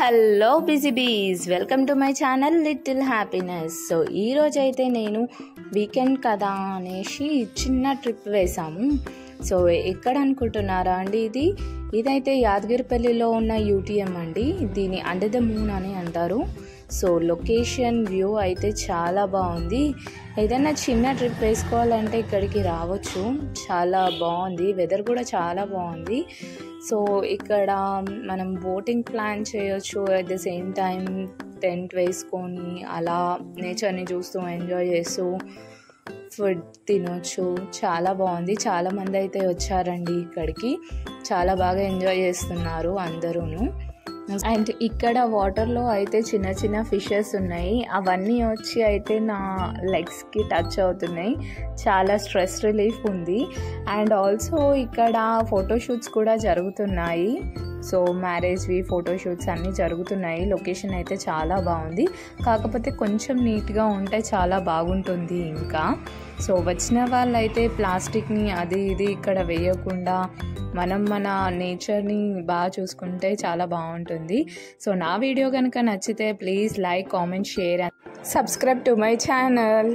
Hello busy బీస్, welcome to my channel little happiness. So ఈరోజైతే నేను వీకెండ్ కదా అనేసి చిన్న ట్రిప్ వేసాము. సో ఎక్కడ అనుకుంటున్నారా అండి? ఇదైతే యాదగిరిపల్లిలో ఉన్న యూటీఎం అండి. దీని అండర్ ద మూన్ అని అంటారు. సో లొకేషన్ వ్యూ అయితే చాలా బాగుంది. ఏదైనా చిన్న ట్రిప్ వేసుకోవాలంటే ఇక్కడికి రావచ్చు. చాలా బాగుంది, వెదర్ కూడా చాలా బాగుంది. సో ఇక్కడ మనం బోటింగ్ ప్లాన్ చేయొచ్చు, at the same time tent వేసుకొని అలా నేచర్ని చూస్తూ ఎంజాయ్ చేస్తూ ఫుడ్ తినొచ్చు. చాలా బాగుంది. చాలామంది అయితే వచ్చారండి ఇక్కడికి, చాలా బాగా ఎంజాయ్ చేస్తున్నారు అందరూను. అండ్ ఇక్కడ వాటర్లో అయితే చిన్న చిన్న ఫిషెస్ ఉన్నాయి. అవన్నీ వచ్చి అయితే నా లెగ్స్కి టచ్ అవుతున్నాయి. చాలా స్ట్రెస్ రిలీఫ్ ఉంది. అండ్ ఆల్సో ఇక్కడ ఫోటోషూట్స్ కూడా జరుగుతున్నాయి. సో మ్యారేజ్వి ఫోటోషూట్స్ అన్నీ జరుగుతున్నాయి. లొకేషన్ అయితే చాలా బాగుంది. కాకపోతే కొంచెం నీట్గా ఉంటే చాలా బాగుంటుంది. ఇంకా సో వచ్చిన వాళ్ళైతే ప్లాస్టిక్ని అది ఇది ఇక్కడ వేయకుండా మనం మన నేచర్ని బాగా చూసుకుంటే చాలా బాగుంటుంది. సో నా వీడియో కనుక నచ్చితే please like, comment, share and subscribe to my channel.